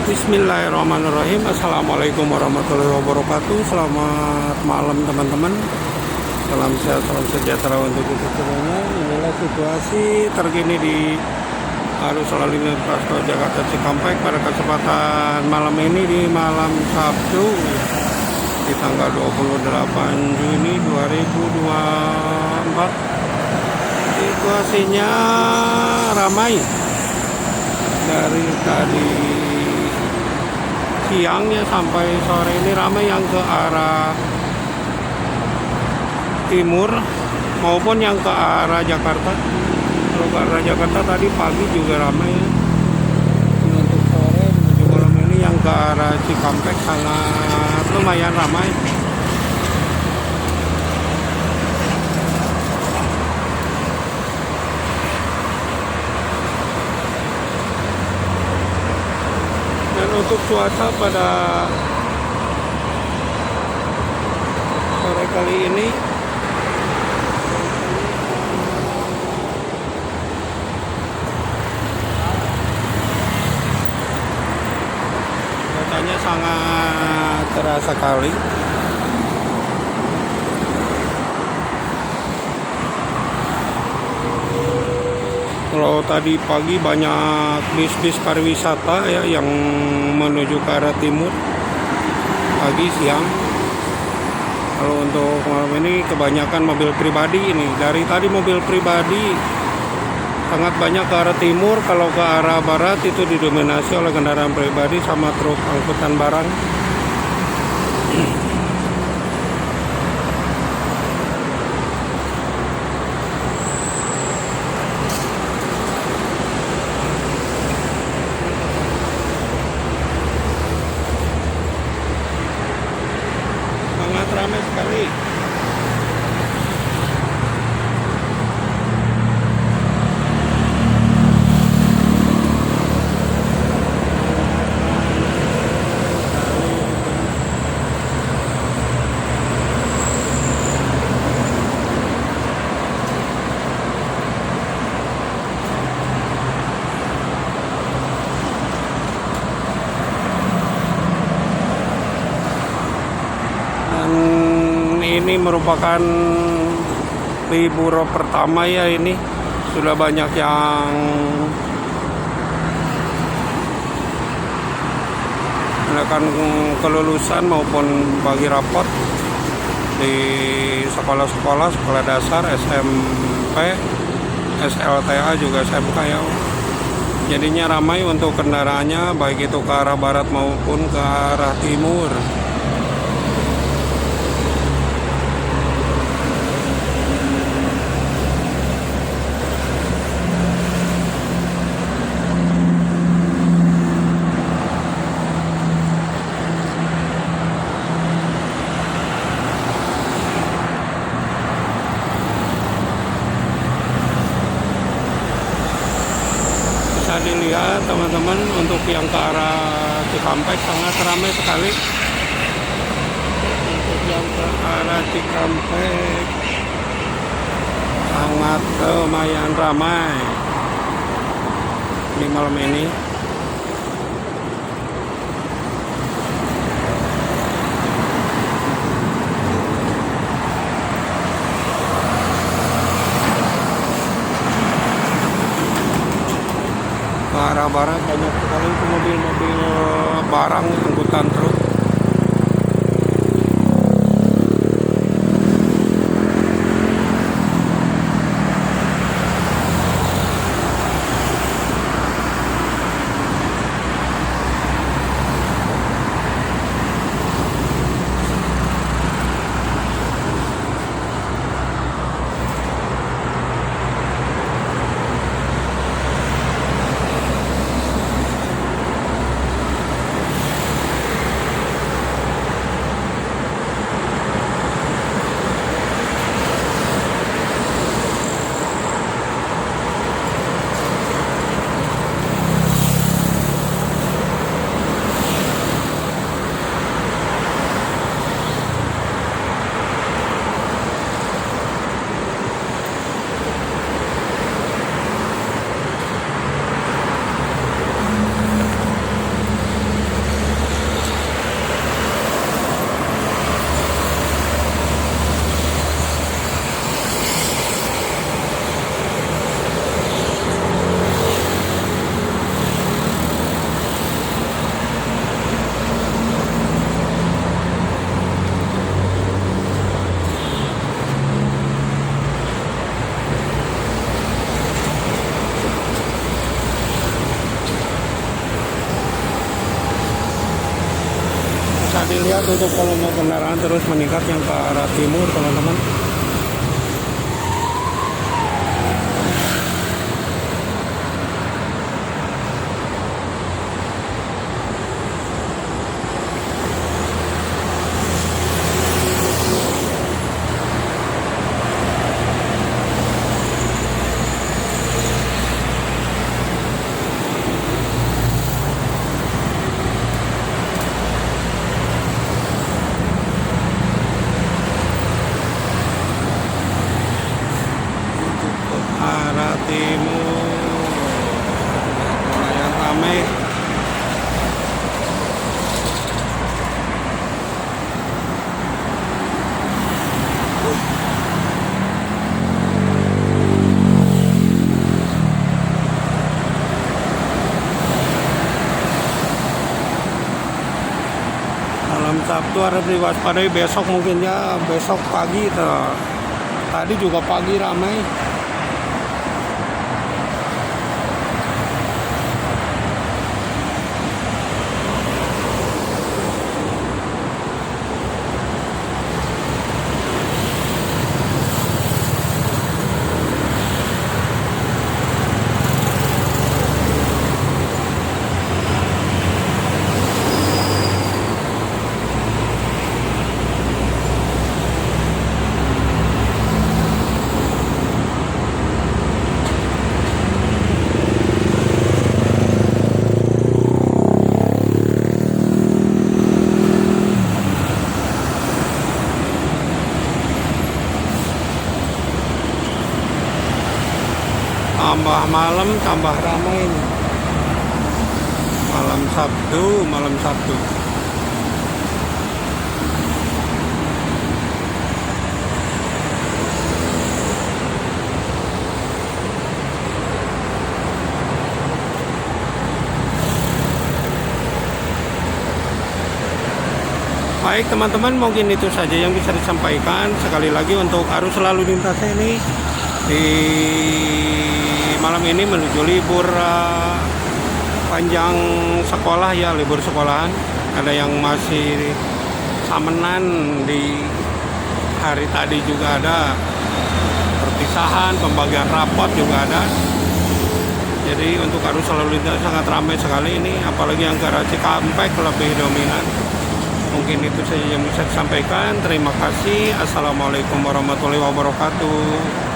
Bismillahirrahmanirrahim. Assalamualaikum warahmatullahi wabarakatuh. Selamat malam teman-teman. Salam sehat, salam sejahtera untuk kita semuanya. Inilah situasi terkini di arus lalu lintas tol Jakarta Cikampek pada kesempatan malam ini, di malam Sabtu di tanggal 28 Juni 2024. Situasinya ramai dari tadi siangnya sampai sore ini, ramai yang ke arah timur maupun yang ke arah Jakarta. Kalau ke arah Jakarta tadi pagi juga ramai ya. Untuk sore menuju malam ini yang ke arah Cikampek sangat lumayan ramai. Dan untuk cuaca pada sore kali ini cuacanya sangat terasa sekali. Kalau tadi pagi banyak bis-bis pariwisata ya yang menuju ke arah timur pagi siang. Kalau untuk malam ini kebanyakan mobil pribadi ini. Dari tadi mobil pribadi sangat banyak ke arah timur. Kalau ke arah barat itu didominasi oleh kendaraan pribadi sama truk angkutan barang. Sangat ramai sekali. Dan ini merupakan libur pertama ya, ini sudah banyak yang melakukan kelulusan maupun bagi rapot di sekolah-sekolah, sekolah dasar, SMP, SLTA juga SMK ya. Jadinya ramai untuk kendaraannya, baik itu ke arah barat maupun ke arah timur. Bisa dilihat teman-teman, untuk yang ke arah Cikampek sangat ramai sekali. Untuk yang ke arah Cikampek sangat lumayan ramai di malam ini. Ke arah barat banyak sekali mobil-mobil barang angkutan truk. ya tutup volume kendaraan terus meningkat yang ke arah timur teman-teman. Arah timur lumayan ramai. Malam Sabtu harus diwaspadai, besok mungkin ya, besok pagi tadi juga pagi ramai. Tambah malam tambah ramai ini. Malam Sabtu. Baik teman-teman, mungkin itu saja yang bisa disampaikan. Sekali lagi untuk arus lalu lintas ini di malam ini menuju libur panjang sekolah ya, libur sekolahan. Ada yang masih samenan di hari tadi juga ada, perpisahan, pembagian rapot juga ada. Jadi untuk arus lalu lintas sangat ramai sekali ini, apalagi yang ke arah Cikampek lebih dominan. Mungkin itu saja yang bisa disampaikan. Terima kasih. Assalamualaikum warahmatullahi wabarakatuh.